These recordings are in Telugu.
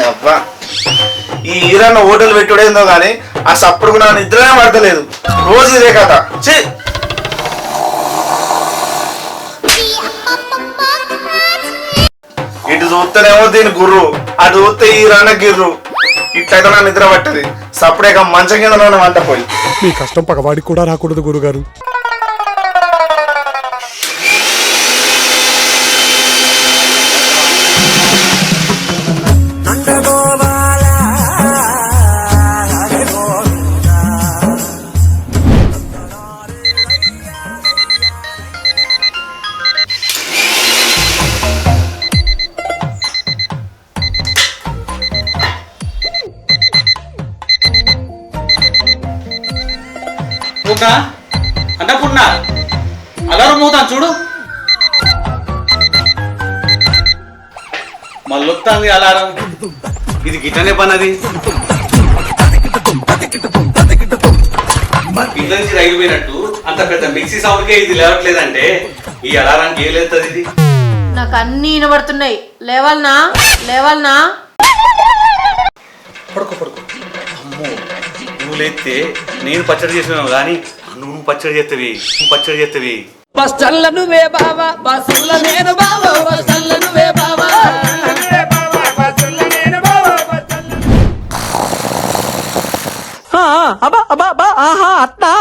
అబ్బా ఈ ఈరన్న హోటల్ పెట్టుడేందో కానీ ఆ సప్పుడు నా నిద్రనే పడతలేదు. రోజు ఇదే కథ. ఇటు చూస్తేనేమో దీని గుర్రు, అటు చూస్తే ఈరన్న గిర్రు. ఇట్లయితే నా నిద్ర పట్టది. సప్పుడేక మంచం కింద వంట పోయి. మీ కష్టం పగవాడికి కూడా రాకూడదు గురుగారు. అన్నపూర్ణ అలారం మోతాను చూడు. మళ్ళొత్తాంది అలారం. ఇది గిట్టనే పన్నది. ఇంట్లో నుంచి రైలు పోయినట్టు అంత పెద్ద మిక్సీ సౌండ్కే ఇది లేవట్లేదంటే ఈ అలారానికి ఏం లేస్తుంది? ఇది నాకు అన్ని వినబడుతున్నాయి. లేవాలనా లేవాలనా? పడుకో పడుకో. అమ్మో నువ్వు లేస్తే నేను పచ్చడి చేసినావు కానీ నువ్వు పచ్చడి చేస్తవి. బస్టల్ల నువ్వే బావా, బస్సుల్ల నేను బావా, బస్టల్ల నువ్వే బావా. అబ్బా అబ్బా అబ్బా ఆహా అత్తా.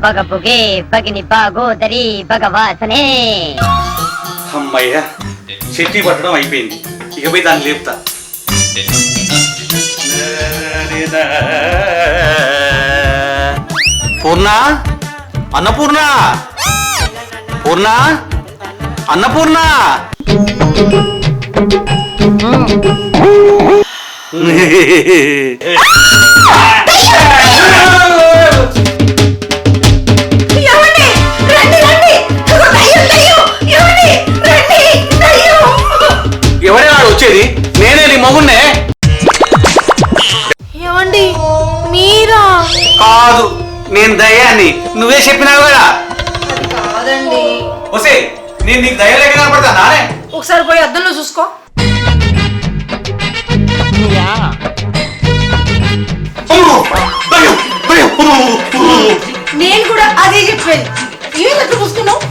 బగబుగే బగిని బాగోదరి భగవాసనే. అమ్మయ్యా చెట్టి పట్టడం అయిపోయింది. ఇక పోయి దాన్ని లేపుతా. పూర్ణ అన్నపూర్ణ పూర్ణ అన్నపూర్ణ. ఎవరైనా వచ్చేది? నేనే నీ మొగున్నే. ఏమండి మీరా? కాదు నేను దయ్యాన్ని. నువ్వే చెప్పినావు కదా. కాదండి. వసే నేను నీకు దయ్యం లేక కనపడతా నానే. ఒకసారి పోయి అద్దంలో చూసుకో. నేను కూడా అదే చెప్పాను. ఏం ఎట్లా చూసుకున్నావు?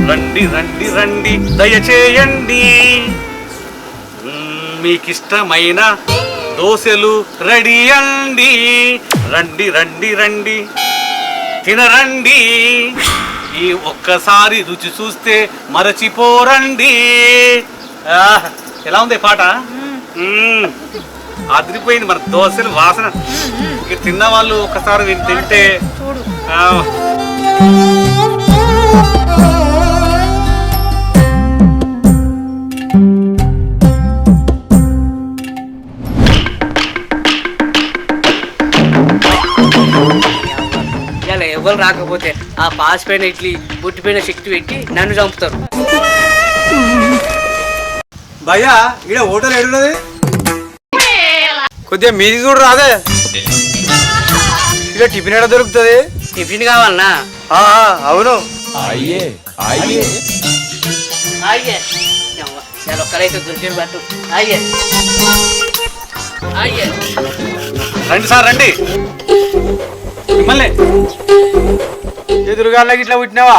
రండి రండి రండి దయచేయండి. మీకిష్టమైన దోశలు రెడీ అండి. రండి రండి రండి తినరండి. ఈ ఒక్కసారి రుచి చూస్తే మరచిపోరండి. ఎలా ఉంది పాట? అదిరిపోయింది మన దోశలు వాసన. ఇక తిన్న వాళ్ళు ఒక్కసారి తింటే ఎవరు రాకపోతే ఆ పాసిపోయిన ఇడ్లీ బుట్టిపోయిన శక్తి పెట్టి నన్ను చంపుతారు. భయ్యా ఈడ హోటల్ ఏడున్నది? కొద్దిగా మీది చూడు రాదే. ఇక టిఫిన్ ఎక్కడ దొరుకుతుంది? టిఫిన్ కావాలనా? అవును. నేను ఒక్కరైతే దొరికిన పట్టు అయ్యే అయ్యే రండి సార్ రండి మిమ్మల్ని ఎదురుగాళ్ళకి ఇట్లా పుట్టినావా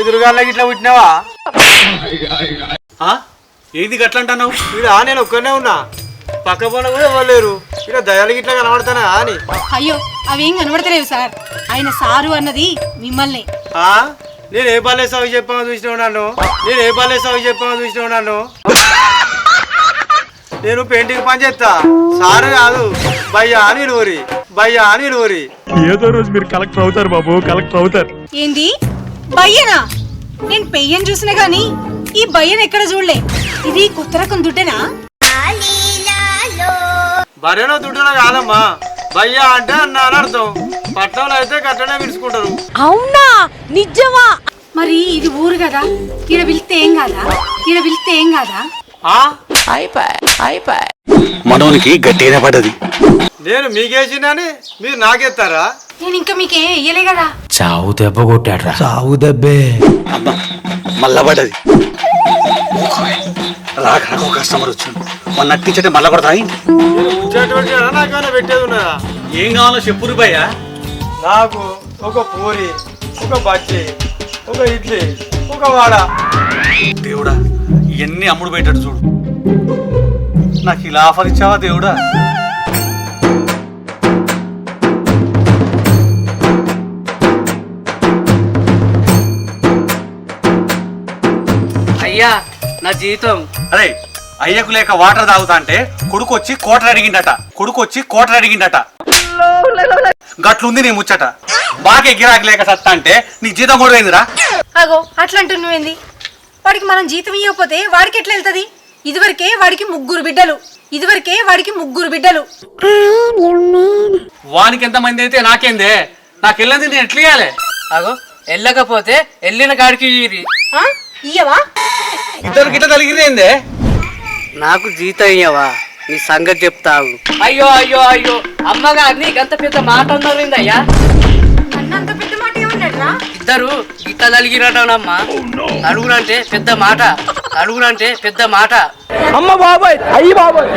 ఎదురుగాళ్ళకి ఇట్లా పుట్టినావా ఆ? ఏది గట్ల అంటున్నావు? ఈడ నేను ఒక్కనే ఉన్నా పక్క పన కూడా ఇవ్వలేరు ఈడ దయాలకి ఇట్లా కనబడతానా అని అయ్యో అవేం కనబడతలేవు సార్. ఆయన సారు అన్నది మిమ్మల్ని. ఆ? నేను ఏ బాలే సాగు చెప్పామని చూసినావు నన్ను నేను ఏ బాలే సాగు చెప్పామని చూసినావు నన్ను నేను పెయింటింగ్ పని చేస్తా సారు కాదు భయ్యా అని విలువరి భయ్యా అని విలువరి ఏదో రోజు మీరు కలెక్టర్ అవుతారు బాబు, కలెక్టర్ అవుతారు. ఏంది బయ్యనా? నేను పెయ్యని చూసినా గాని ఈ బయ్యను ఎక్కడ చూడలే. ఇది కొత్త రకం దుడ్డేనా? బరేనో దుడ్డునో కాదమ్మా భయ్యా అంటే అన్న అని అర్థం పట్టణంలో అయితే గట్టనే పిలుచుకుంటారు అవునా నిజమా? మరి ఇది ఊరు కదా, ఈడ పిలిస్తే ఏం కాదా? ఈడ పిలిస్తే ఏం కాదా? ఆ? మనోనికి గట్టిగానే పడ్డది. నేను మీకేసిందని మీరు నాకెత్తారా నేను ఇంకా మీకేం వెయ్యలే కదా. చావు దెబ్బ కొట్టాడ్రా. అబ్బా మళ్ళా పడ్డది. రాక రాక ఒక కస్టమర్ వచ్చిండు. మొన్న నట్టించే మళ్ళా పడతా. ఉంచేటువంటి నాకేమైనా పెట్టేది ఉన్నదా ఏం కావాలో చెప్పురు భయ్యా. నాకు ఒక పూరి ఒక బజ్జీ ఒక ఇడ్లీ ఒక వాడ దేవుడా ఇవన్నీ అమ్ముడు పెట్టాడు చూడు. నాకు ఇలా ఆఫర్ ఇచ్చావా దేవుడా? అయ్యా నా జీతం అరే అయ్యకు లేక వాటర్ తాగుతా అంటే కొడుకు వచ్చి కోటర్ అడిగిండట. గట్లుంది నీ ముచ్చట. బాగా గిరాకి లేక సత్తా అంటే నీ జీతం కూడా పోయిందిరా. అగో అట్లంటూ నువ్వేంది? వాడికి మనం జీతం ఇవ్వకపోతే వాడికి ఎట్లా వెళ్తుంది? ఇదివరకే వాడికి ముగ్గురు బిడ్డలు. వానికి ఎంత మంది అయితే నాకేందే? నాకు వెళ్ళింది నేను ఎట్లా ఇయ్యాలి? అగో వెళ్ళకపోతే వెళ్ళిన కాడికి ఇయ్యిరి. ఆ? ఇయ్యవా? ఇద్దరు గిట్ల తలిగిరేందే? నాకు జీతం ఇయ్యవా? నీ సంగతి చెప్తావు. అయ్యో అయ్యో అయ్యో అమ్మగారిని గంత పెద్ద మాట అన్నారిందయ్యా. నన్ను అంత పెద్ద మాట ఏమన్నట్రా? ఇద్దరు గిట్ట తలిగిరటనమ్మా. అడుగునంటే పెద్ద మాట అమ్మ బాబాయ్ అయ్యి బాబాయ్.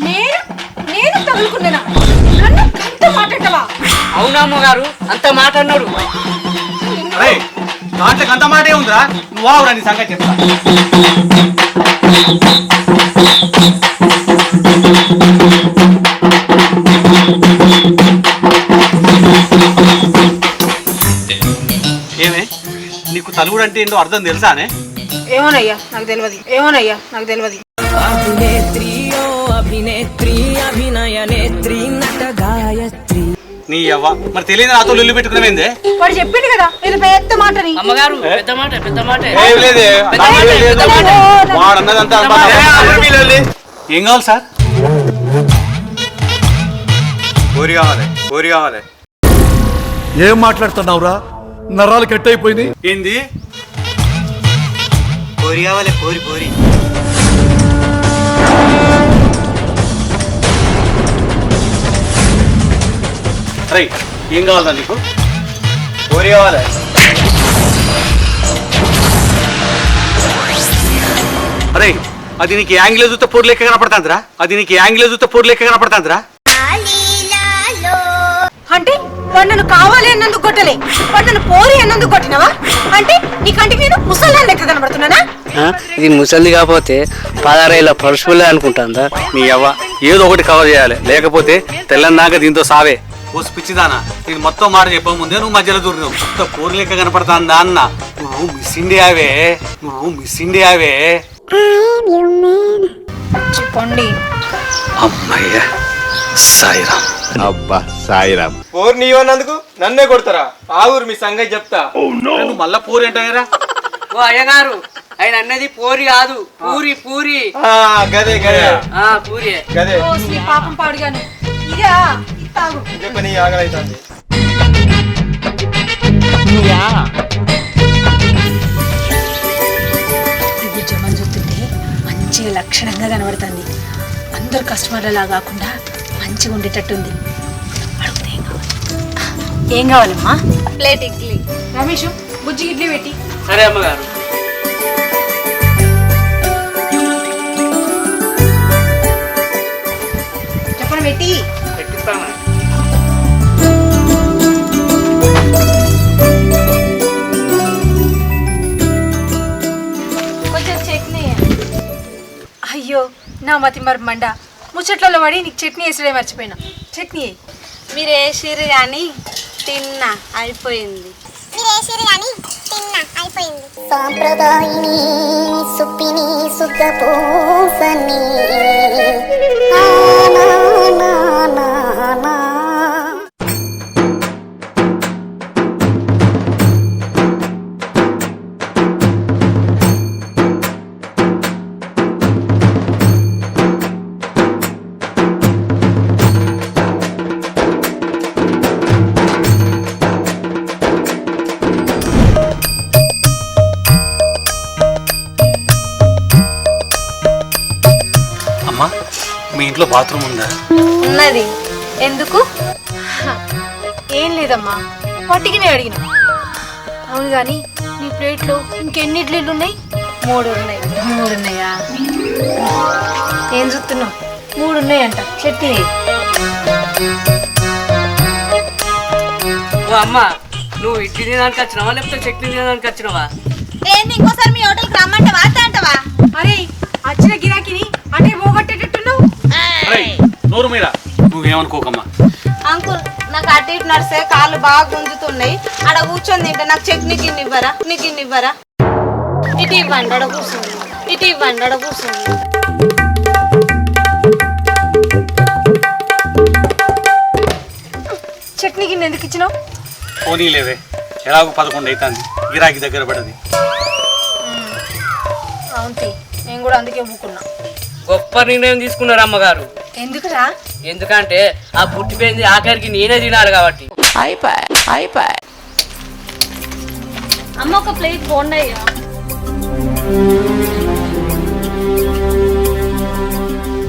నేను తగులుకున్నానా? నన్ను అంత మాట అంటవా? అవునమ్మ గారు అంత మాట అన్నాడు. అరే దాంట్లోకి అంత మాటే ఉందిరా. నువ్వు ఆవురా నీ సంగతి చెప్తా. ఏమే నీకు తలుగుడు అంటే ఏంటో అర్థం తెలుసానే? ఏమోనయ్యా నాకు తెలియదు. నీ అవ్వ మరి తెలియదు నాతో లొల్లి పెట్టుకునేందే? వాడు చెప్పిండు కదా ఇది పెద్ద మాటని. అమ్మగారు పెద్ద మాట వాడన్నదంతా ఏం కావాలి సార్? పూరి కావాలి ఏం మాట్లాడుతున్నావురా? నరాలు కట్ అయిపోయింది. ఏంది? పూరి కావాలి పూరి అరే ఏం కావాలరా నీకు? పూరి కావాలి అరే అది నీకు యాంగిల్ చూస్తే పొడి లెక్క కనపడుతుందిరా. అంటే వాడు నన్ను కావాలి అన్నందుకు కొట్టలే, వాడు నన్ను పోరి అన్నందుకు కొట్టినవా? అంటే నీ కంటికి నేను ముసల్లాన్ లెక్క కనబడుతున్నానా? ఇది ముసలి కాకపోతే 16 పరుశులే అనుకుంటాందా? నీ అవ్వ ఏదో ఒకటి కవర్ చేయాలి, లేకపోతే తెల్లన్నాక దీంతో సావే. ఓ పిచ్చిదానా నేను మొత్తం మాట చెప్పక ముందే నువ్వు మధ్యలో దూరినావు. మొత్తం పూరి లెక్క కనపడుతుందా అన్న. నువ్వు మిస్ ఇండియావే. చెప్పండి. అమ్మయ్య సాయిరామ్. అబ్బా సాయిరామ్. పూరి నీవన్నందుకు నన్నే కొడతారా? ఆ ఊరు మీ సంగతి చెప్తా. నువ్వు మళ్ళా పూరి అంటారా? ఓ అయ్యగారు ఆయన అన్నది పోరి కాదు పూరి గదే పూరి. ఓ శ్రీ పాపం పాడుగాను. ఇదా తాగు. చెప్పని ఆగలైతుంది. ఇది జమం చూస్తుంటే మంచిగా లక్షణంగా కనబడుతుంది. అందరు కస్టమర్లలా కాకుండా మంచిగా ఉండేటట్టుంది. అడిగితే ఏం కావాలమ్మా? ప్లేట్ ఇడ్లీ. రమేష్ బుజ్జి ఇడ్లీ పెట్టి. సరే అమ్మగారు. పెట్టి పెట్టిస్తానా? కొంచెం చట్నీ. అయ్యో నా మతి మరి మండ ముచ్చట్లలో పడి నీకు చట్నీ వేసడే మర్చిపోయినా. చట్నీ వేయి. మీరు వేసిర్రు కానీ తిన్నా అయిపోయింది. సాంప్రదాయిని సుప్పిని సుద్ధ పోసని అమ్మా మీ ఇంట్లో బాత్రూమ్ ఉందా? ఉన్నది. ఎందుకు? ఏం లేదమ్మా, పట్టికినే అడిగిన. అవును కానీ నీ ప్లేట్లో ఇంకెన్ని ఇడ్లీలు ఉన్నాయి? 3 ఉన్నాయి. 3 ఉన్నాయా? ఏం చూస్తున్నావు? 3 ఉన్నాయంట. చట్నీ వేయి. ఓ అమ్మ, నువ్వు ఇడ్లీ తినడానికి వచ్చినావా లేకపోతే చట్నీ తినడానికి వచ్చినావా? ఏంది ఇంకోసారి మీ హోటల్కి రమ్మంటే వార్త అంటవా? అరే వచ్చిన గిరాకీని అటే పోగొట్టేటట్టున్నావు. నోరు మీద నువ్వేమనుకోకమ్మా. అంకుల్, నాకు అటు ఇటు నడిస్తే కాళ్ళు బాగా గుంజుతున్నాయి. ఆడ కూర్చొని తింటే నాకు చట్నీ గిన్నె ఇవ్వరా? గిన్నె ఇవ్వరా? ఇటు ఇవ్వండి, ఆడ కూర్చోండి. ఇటు ఇవ్వండి, ఆడ కూర్చోండి. చట్నీ గిన్నె ఎందుకు ఇచ్చినావు? పోనీ లేవే, ఎలాగో 11 అవుతుంది, గిరాకీ దగ్గర పడది. అవును, నేను కూడా అందుకే ఊకున్నా. గొప్ప నిర్ణయం తీసుకున్నారు అమ్మగారు. ఎందుకురా? ఎందుకంటే ఆ పుట్టిపోయింది ఆఖరికి నేనే తినాలి కాబట్టి. అమ్మ, ఒక ప్లేట్ బోండయ్యా.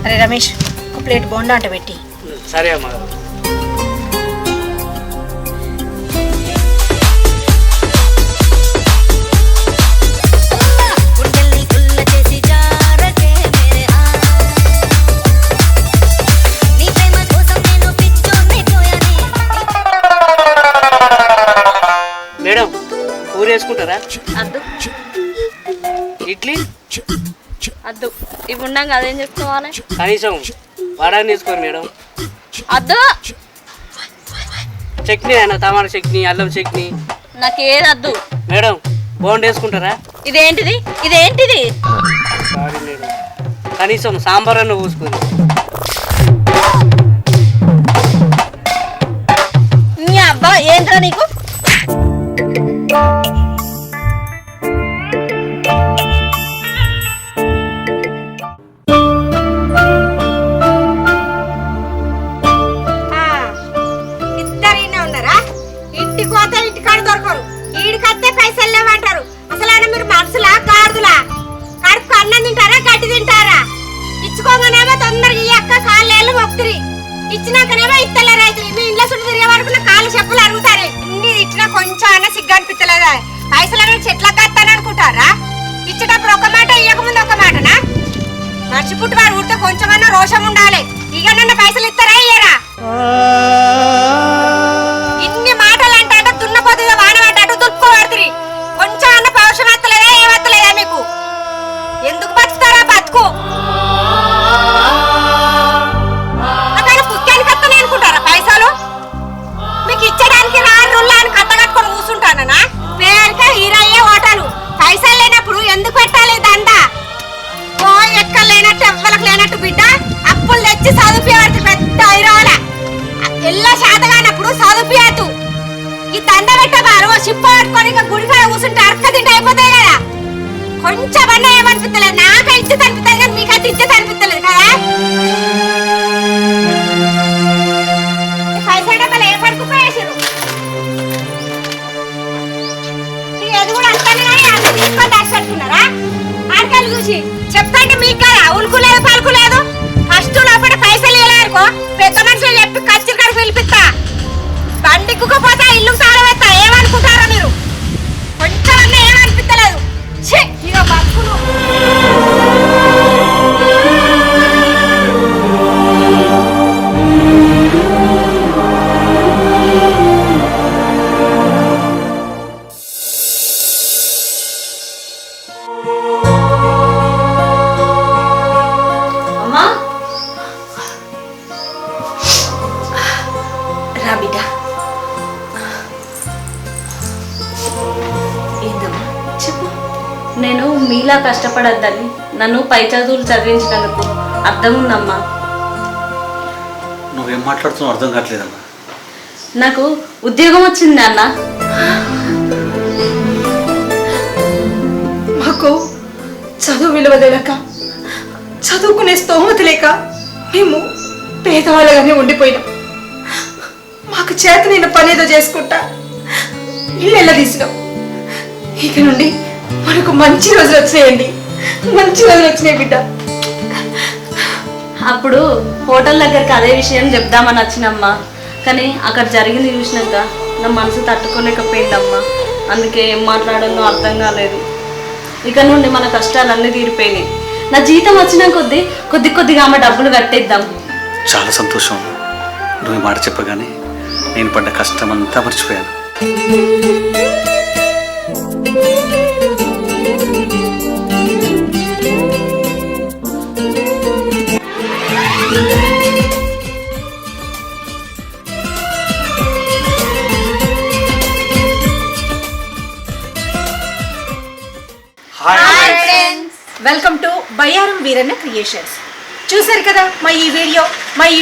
అరే రమేష్, ఒక ప్లేట్ బోండా అంట పెట్టి. సరే అమ్మగారు. మేడం, పూరి వేసుకుంటారా? అద్దు ఇడ్లీ అద్దు. ఇవి ఉన్నాక అదేం చేసుకోవాలి? కనీసం వడాన్ని వేసుకోరు మేడం. అద్దు. చట్నీ అయినా టమాటా చట్నీ, అల్లం చట్నీ. నాకు ఏది అద్దు. మేడం, బోండా వేసుకుంటారా? ఇదేంటిది? ఇదేంటిది? సారీ మేడం, కనీసం సాంబార్ అన్న పూసుకుంది. నీ అబ్బా ఏంట్రా నీకు? ఇద్దరైనా ఉన్నారా? ఇంటికి పోతే ఇంటికాడ దొరకరు, ఈడికత్తే పైసలు లేవంటారు. అసలు ఆయన మీరు మనసులా గాడుదులా? కడుపు అన్నం తింటారా గడ్డి తింటారా? ఇచ్చుకోగానేమో తొందరగా ఈ అక్క కాళ్ళు మొక్తిరి, ఇచ్చినాకనేమో ఇత్తలే రైతులు. మీ ఇంట్లో చుట్టూ తిరిగే వరకు నా కాళ్ళు చెప్పులు అరుగుతారు. ఇన్ని ఇచ్చినా కొంచెం అన్న సిగ్గు అనిపించలేదా? పైసలు అనేది చెట్ల కత్తాను అనుకుంటారా? ఇచ్చేటప్పుడు ఒక మాట, ఇయ్యకముందు ఒక మాటనా? మనిషి పుట్టువాడు ఉంటే కొంచెమన్నా రోషం ఉండాలి. ఇక నన్ను పైసలు ఇస్తారా ఇయ్యరా? ఇన్ని మాటలు అంటే దున్నపోతుంది వాన పడ్డట్టు దుక్కుకోబడుతుంది. కొంచెం అన్న పౌరుషం ఎత్తలేదా? ఏమెత్తలేదా మీకు? ఎందుకు బతుకుతారా బతుకు? అక్కడ పుట్టానికి వస్తానే అనుకుంటారా పైసలు? మీకు ఇచ్చడానికి రాళ్ళుల్లా అని కట్టగట్టుకొని కూర్చుంటానా? పేరుకే హీరయ్యే ఓటలు. పైసలు లేనప్పుడు ఎందుకు పెట్టాలి దండ? ఓ ఎక్కడ లేనట్టు ఎవ్వలకు లేనట్టు బిడ్డ అప్పులు తెచ్చి చదువుపియాడు. పెద్ద హీరోల ఎల్లా శాతగానప్పుడు చదువుపియాదు. ఈ దండ పెట్టబారు చిప్ప పట్టుకొని గుడికాడ కూర్చుంటే అర్క తింటే అయిపోతాయి కదా. కొంచెం అన్న ఏమనిపిస్తలేదు? నాకే ఇచ్చేది అనిపిస్తుంది కానీ మీకైతే ఇచ్చేది అనిపిస్తలేదు కదా. పైసలు డబ్బలు ఏ పడుకుపోయేసారు? ఏది కూడా అంటాను కానీ అన్ని తీసుకొని దాచిపెట్టుకున్నారా? ఆడకాయలు చూసి చెప్తాంటే మీకు కదా ఉలుకు లేదు పలుకు లేదు. ఫస్ట్ లోపల పైసలు ఇవ్వలేరుకో పెద్ద మనుషులు చెప్పి కచ్చిరి కాడికి పిలిపిస్తా. బండిక్కుపోతే ఇల్లు సారవేస్తా. ఏమనుకుంటారో మీరు? కొంచెం అన్న ఏమనిపించలేదు. ఇక బతుకులు నేను మీలా కష్టపడద్దని నన్ను పై చదువులు చదివించినందుకు అర్థం ఉందమ్మా. నువ్వేం మాట్లాడుతున్నావు అర్థం కావట్లేదమ్మా. నాకు ఉద్యోగం వచ్చింది అన్న. మాకు చదువు విలువ తెలియక చదువుకునే స్తోమత లేక మేము పేదవాళ్ళగానే ఉండిపోయినాం. మాకు చేతనైన పని ఏదో చేసుకుంటా ఇల్లు తీసినాం. ఇక నుండి మనకు మంచి రోజులు వచ్చాయండి, మంచి రోజులు వచ్చినాయి బిడ్డ. అప్పుడు హోటల్ దగ్గరికి అదే విషయం చెప్దామని వచ్చినమ్మా, కానీ అక్కడ జరిగింది చూసినాక నా మనసు తట్టుకోలేకపోయిందమ్మా. అందుకే ఏం మాట్లాడాలో అర్థం కాలేదు. ఇక నుండి మన కష్టాలన్నీ తీరిపోయినాయి. నా జీతం వచ్చిన కొద్దిగా ఆమె డబ్బులు కట్టేద్దాం. చాలా సంతోషం. నువ్వు ఈ మాట చెప్పగానే నేను పడ్డ కష్టం అంతా మర్చిపోయాను. Welcome to Bayyaram Veeranna creations. చూసారు కదా మా ఈ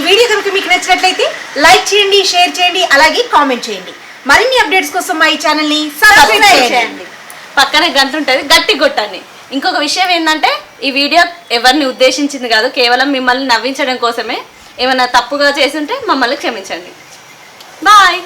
వీడియో కనుక మీకు నచ్చినట్లయితే లైక్ చేయండి, షేర్ చేయండి, అలాగే కామెంట్ చేయండి. మరిన్ని అప్డేట్స్ కోసం మా ఈ ఛానల్ని సబ్స్క్రైబ్ చేయండి. పక్కనే గంట ఉంటుంది, గట్టి కొట్టండి. ఇంకొక విషయం ఏంటంటే ఈ వీడియో ఎవరిని ఉద్దేశించింది కాదు, కేవలం మిమ్మల్ని నవ్వించడం కోసమే. ఏమైనా తప్పుగా చేసి ఉంటే మమ్మల్ని క్షమించండి. బాయ్.